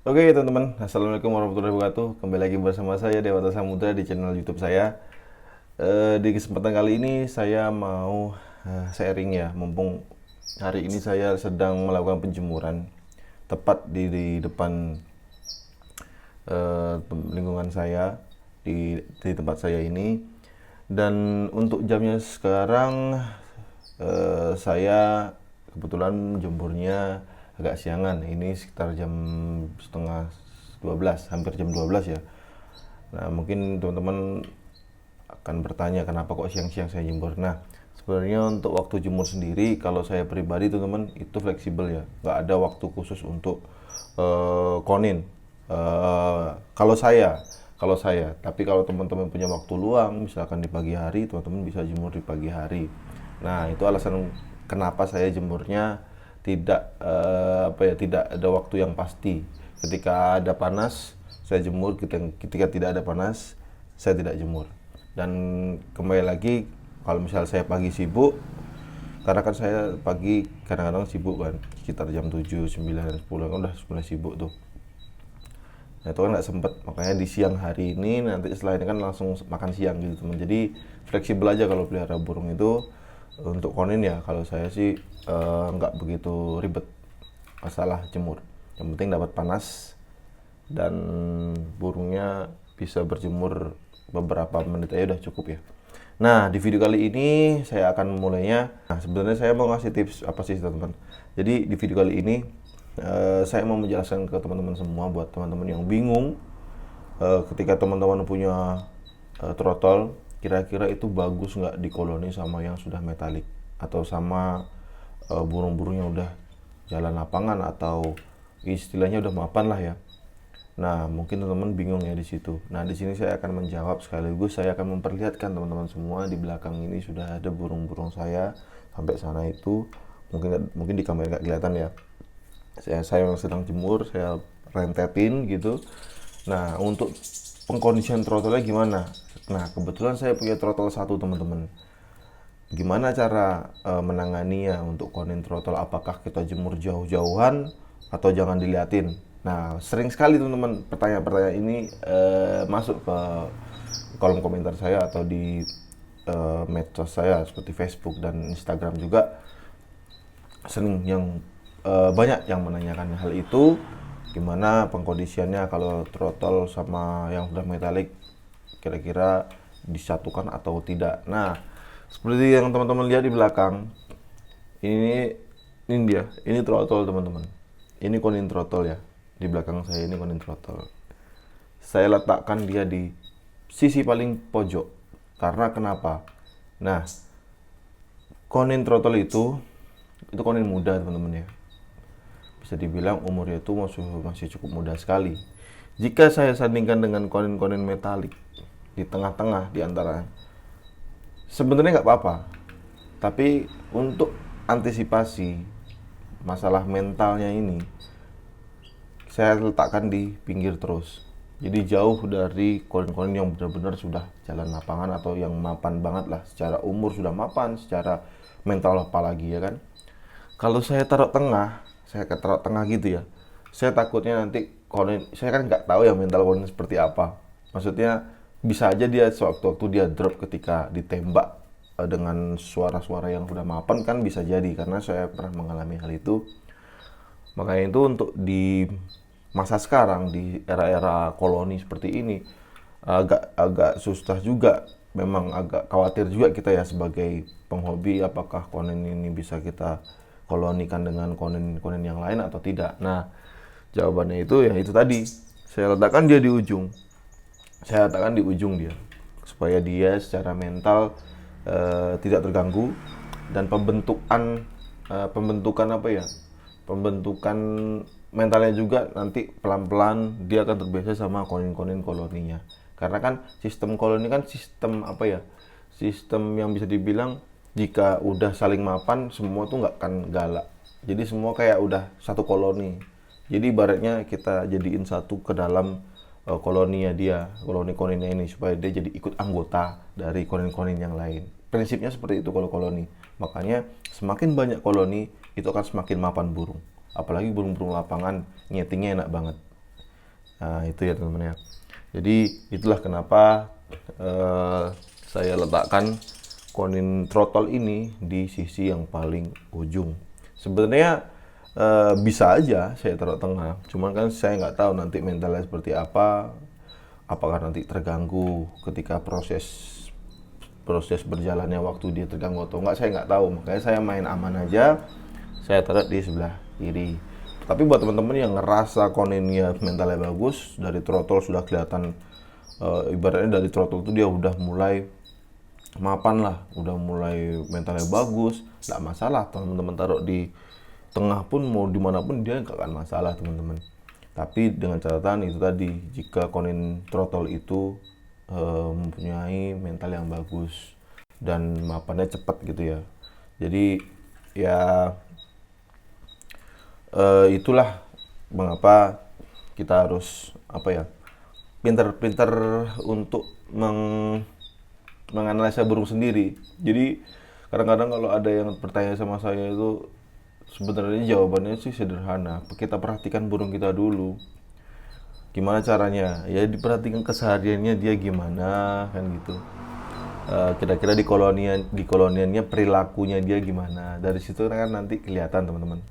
Oke teman-teman, Assalamualaikum warahmatullahi wabarakatuh. Kembali lagi bersama saya Dewata Samudra di channel YouTube saya. Di kesempatan kali ini saya mau sharing ya, mumpung hari ini saya sedang melakukan penjemuran tepat di depan lingkungan saya di tempat saya ini. Dan untuk jamnya sekarang saya kebetulan jemurnya agak siangan. Ini sekitar jam setengah 12, hampir jam 12 ya. Nah, mungkin teman-teman akan bertanya kenapa kok siang-siang saya jemur. Nah, sebenarnya untuk waktu jemur sendiri, kalau saya pribadi teman-teman itu fleksibel ya, nggak ada waktu khusus untuk konin. Kalau saya, tapi kalau teman-teman punya waktu luang, misalkan di pagi hari, teman-teman bisa jemur di pagi hari. Nah, itu alasan kenapa saya jemurnya tidak ada waktu yang pasti. Ketika ada panas, saya jemur. Ketika tidak ada panas, saya tidak jemur. Dan kembali lagi, kalau misal saya pagi sibuk, karena kan saya pagi kadang-kadang sibuk kan, sekitar jam 7, 9, 10 kan udah mulai sibuk tuh. Nah itu kan nggak sempet, makanya di siang hari ini nanti setelah ini kan langsung makan siang gitu teman. Jadi fleksibel aja kalau pelihara burung itu. Untuk konin ya kalau saya sih nggak begitu ribet masalah jemur. Yang penting dapat panas dan burungnya bisa berjemur beberapa menit aja udah cukup ya. Nah, di video kali ini saya akan memulainya. Nah, sebenarnya saya mau ngasih tips apa sih teman-teman. Jadi di video kali ini saya mau menjelaskan ke teman-teman semua, buat teman-teman yang bingung ketika teman-teman punya trotol, kira-kira itu bagus nggak di koloni sama yang sudah metalik atau sama burung-burung yang udah jalan lapangan atau istilahnya udah mapan lah ya. Nah, mungkin teman-teman bingung ya di situ. Nah, di sini saya akan menjawab sekaligus saya akan memperlihatkan teman-teman semua di belakang ini sudah ada burung-burung saya sampai sana itu. Mungkin di kamera nggak kelihatan ya. Saya yang sedang jemur, saya rentetin gitu. Nah, untuk pengkondisian trotolnya gimana? Nah, kebetulan saya punya trotol satu teman-teman. Gimana cara menanganinya untuk konin trotol? Apakah kita jemur jauh-jauhan atau jangan diliatin? Nah, sering sekali teman-teman pertanyaan-pertanyaan ini masuk ke kolom komentar saya atau di medsos saya seperti Facebook dan Instagram juga. Sering yang banyak yang menanyakan hal itu, gimana pengkondisiannya kalau trotol sama yang udah metalik kira-kira disatukan atau tidak. Nah, seperti yang teman-teman lihat di belakang, ini dia, ini trotol teman-teman. Ini konin trotol ya. Di belakang saya ini konin trotol. Saya letakkan dia di sisi paling pojok. Karena kenapa? Nah, konin trotol itu konin muda teman-teman ya. Bisa dibilang umurnya itu masih cukup muda sekali. Jika saya sandingkan dengan konin-konin metalik di tengah-tengah di antara, sebenarnya nggak apa-apa. Tapi untuk antisipasi masalah mentalnya ini, saya letakkan di pinggir terus. Jadi jauh dari konin-konin yang benar-benar sudah jalan lapangan atau yang mapan banget lah. Secara umur sudah mapan, secara mental apalagi ya kan. Kalau saya taruh tengah gitu ya. Saya takutnya nanti konin, saya kan nggak tahu ya mental konin seperti apa. Maksudnya bisa aja dia sewaktu-waktu dia drop ketika ditembak dengan suara-suara yang sudah mapan kan bisa jadi, karena saya pernah mengalami hal itu. Makanya itu untuk di masa sekarang di era-era koloni seperti ini agak susah juga, memang agak khawatir juga kita ya sebagai penghobi, apakah konin ini bisa kita kolonikan dengan konin-konin yang lain atau tidak. Nah, jawabannya itu ya itu tadi. Saya letakkan dia di ujung. Saya letakkan di ujung dia supaya dia secara mental tidak terganggu, dan pembentukan apa ya? Pembentukan mentalnya juga nanti pelan-pelan dia akan terbiasa sama konin-konin koloninya. Karena kan sistem koloni kan sistem apa ya? Sistem yang bisa dibilang jika udah saling mapan semua tuh nggak akan galak. Jadi semua kayak udah satu koloni. Jadi ibaratnya kita jadiin satu ke dalam koloninya dia, koloni-koloninya ini, supaya dia jadi ikut anggota dari koloni-koloni yang lain. Prinsipnya seperti itu kalau koloni. Makanya semakin banyak koloni itu akan semakin mapan burung. Apalagi burung-burung lapangan nyetingnya enak banget. Nah, itu ya teman-teman ya. Jadi itulah kenapa saya letakkan konin throttle ini di sisi yang paling ujung. Sebenarnya bisa aja saya taruh tengah, cuman kan saya nggak tahu nanti mentalnya seperti apa, apakah nanti terganggu ketika proses berjalannya waktu dia terganggu atau enggak, saya nggak tahu. Makanya saya main aman aja, saya taruh di sebelah kiri. Tapi buat teman-teman yang ngerasa koninnya mentalnya bagus, dari throttle sudah kelihatan, ibaratnya dari throttle itu dia udah mulai mapan lah, udah mulai mentalnya bagus, nggak masalah teman-teman taruh di tengah pun, mau dimanapun dia nggak akan masalah teman-teman. Tapi dengan catatan itu tadi, jika konin throttle itu mempunyai mental yang bagus dan mapannya cepat gitu ya. Jadi ya itulah mengapa kita harus pinter-pinter untuk menganalisa burung sendiri. Jadi kadang-kadang kalau ada yang bertanya sama saya itu, sebenarnya jawabannya sih sederhana. Kita perhatikan burung kita dulu. Gimana caranya? Ya diperhatikan kesehariannya dia gimana kan gitu. Kira-kira di koloniannya perilakunya dia gimana. Dari situ kan nanti kelihatan teman-teman.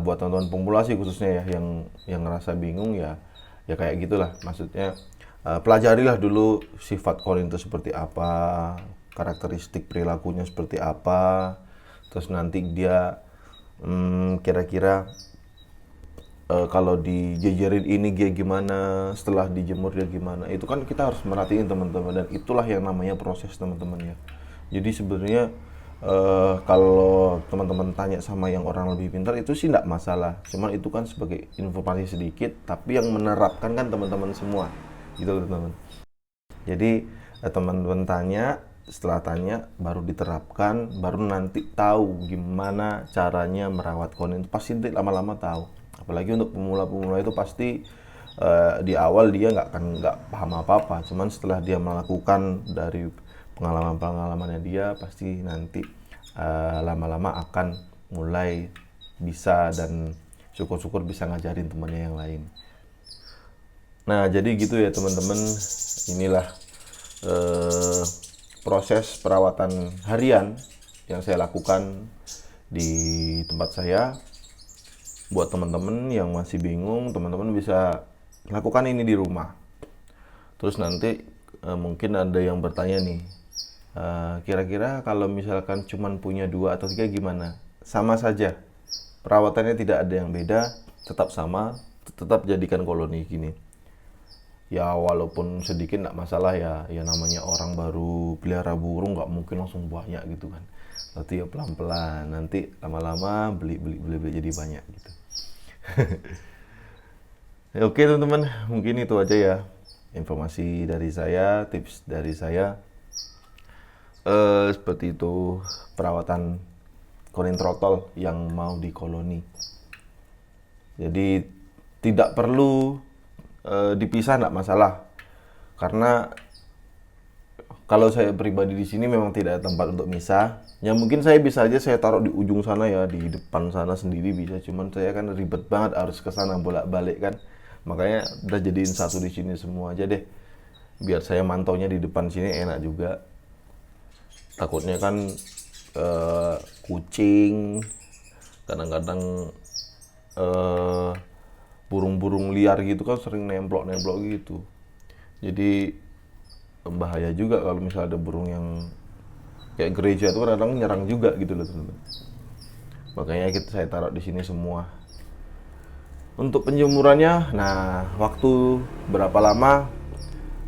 Buat teman-teman pemula sih khususnya ya, yang ngerasa bingung ya kayak gitulah. Maksudnya pelajarilah dulu sifat konin itu seperti apa, karakteristik perilakunya seperti apa, terus nanti dia kira-kira kalau dijejerin ini dia gimana, setelah dijemur dia gimana. Itu kan kita harus merhatiin teman-teman, dan itulah yang namanya proses teman-teman ya. Jadi sebenarnya kalau teman-teman tanya sama yang orang lebih pintar itu sih tidak masalah, cuman itu kan sebagai informasi sedikit, tapi yang menerapkan kan teman-teman semua gitu loh teman-teman. Jadi teman-teman tanya, setelah tanya baru diterapkan, baru nanti tahu gimana caranya merawat konin. Pasti nanti lama-lama tahu. Apalagi untuk pemula-pemula itu pasti di awal dia nggak paham apa-apa. Cuman setelah dia melakukan dari pengalaman-pengalamannya dia, pasti nanti lama-lama akan mulai bisa, dan syukur-syukur bisa ngajarin temannya yang lain. Nah, jadi gitu ya teman-teman. Inilah proses perawatan harian yang saya lakukan di tempat saya. Buat teman-teman yang masih bingung, teman-teman bisa lakukan ini di rumah. Terus nanti mungkin ada yang bertanya nih, kira-kira kalau misalkan cuman punya 2 atau 3 gimana? Sama saja, perawatannya tidak ada yang beda, tetap sama, tetap jadikan koloni gini. Ya walaupun sedikit nggak masalah ya, namanya orang baru pelihara burung nggak mungkin langsung banyak gitu kan. Tapi ya pelan-pelan, nanti lama-lama beli jadi banyak gitu. Ya, oke teman-teman, mungkin itu aja ya informasi dari saya, tips dari saya. Seperti itu perawatan konin throttle yang mau di koloni. Jadi tidak perlu dipisah, nggak masalah. Karena kalau saya pribadi di sini memang tidak ada tempat untuk misah. Ya mungkin saya bisa aja saya taruh di ujung sana ya, di depan sana sendiri bisa. Cuman saya kan ribet banget harus ke sana bolak-balik kan. Makanya udah jadiin satu di sini semua aja deh. Biar saya mantaunya di depan sini enak juga. Takutnya kan kucing, kadang-kadang burung-burung liar gitu kan sering nemplok-nemplok gitu. Jadi bahaya juga kalau misalnya ada burung yang kayak gereja itu kadang nyerang juga gitu loh teman-teman. Makanya saya taruh di sini semua. Untuk penjemurannya, nah waktu berapa lama?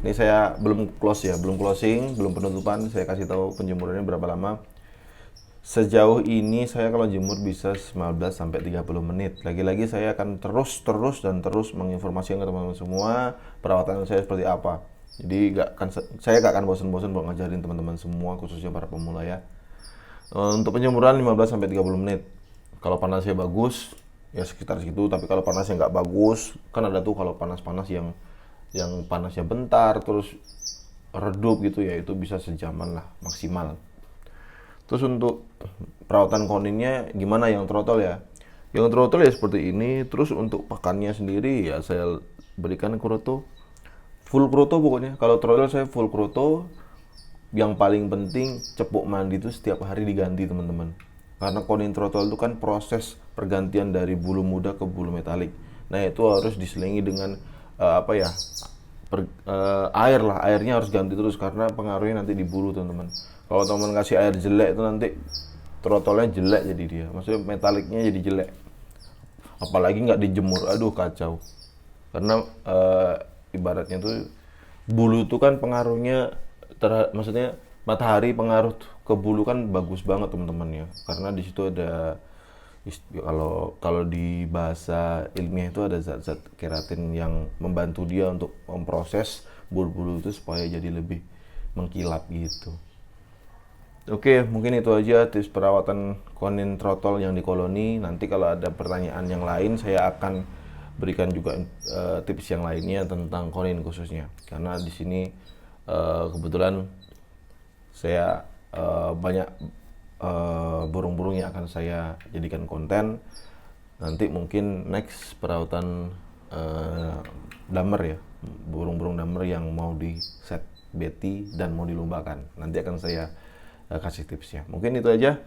Ini saya belum closing, belum penutupan. Saya kasih tahu penjemurannya berapa lama. Sejauh ini saya kalau jemur bisa 15 sampai 30 menit. Lagi-lagi saya akan terus menginformasikan ke teman-teman semua perawatan saya seperti apa. Jadi saya nggak akan bosan-bosan buat ngajarin teman-teman semua, khususnya para pemula ya. Untuk penjemuran 15 sampai 30 menit. Kalau panasnya bagus ya sekitar segitu, tapi kalau panasnya nggak bagus, kan ada tuh kalau panas-panas yang panasnya bentar terus redup gitu ya, itu bisa sejaman lah maksimal. Terus untuk perawatan koninnya gimana yang throttle ya? Yang throttle ya seperti ini. Terus untuk pakannya sendiri ya saya berikan kroto, full kroto pokoknya. Kalau throttle saya full kroto. Yang paling penting cepuk mandi itu setiap hari diganti teman-teman, karena konin throttle itu kan proses pergantian dari bulu muda ke bulu metalik. Nah itu harus diselingi dengan apa ya, air lah, airnya harus ganti terus karena pengaruhnya nanti di bulu teman-teman. Kalau teman kasih air jelek itu nanti throttle-nya jelek, jadi dia maksudnya metaliknya jadi jelek, apalagi nggak dijemur, aduh kacau. Karena ibaratnya tuh bulu tuh kan pengaruhnya maksudnya matahari pengaruh ke bulu kan bagus banget teman-teman ya, karena di situ ada kalau kalau di bahasa ilmiah itu ada zat-zat keratin yang membantu dia untuk memproses bulu-bulu itu supaya jadi lebih mengkilap gitu. Oke, mungkin itu aja tips perawatan konin throttle yang di koloni. Nanti kalau ada pertanyaan yang lain, saya akan berikan juga tips yang lainnya tentang konin khususnya. Karena di sini kebetulan saya banyak burung-burung yang akan saya jadikan konten. Nanti mungkin next perawatan damer ya, burung-burung damer yang mau di set beti dan mau dilombakan. Nanti akan saya kasih tipsnya. Mungkin itu aja.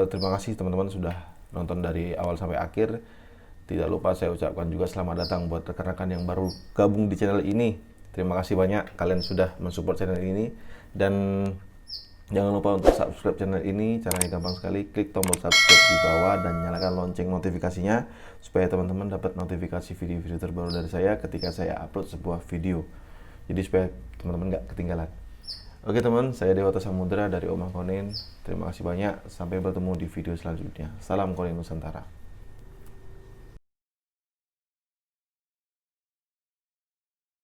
Terima kasih teman-teman sudah nonton dari awal sampai akhir. Tidak lupa saya ucapkan juga selamat datang buat rekan-rekan yang baru gabung di channel ini. Terima kasih banyak kalian sudah mensupport channel ini, dan jangan lupa untuk subscribe channel ini. Caranya gampang sekali, klik tombol subscribe di bawah dan nyalakan lonceng notifikasinya supaya teman-teman dapat notifikasi video-video terbaru dari saya ketika saya upload sebuah video. Jadi supaya teman-teman nggak ketinggalan. Oke teman, saya Dewata Samudra dari Omah Konin. Terima kasih banyak, sampai bertemu di video selanjutnya. Salam Konin Nusantara.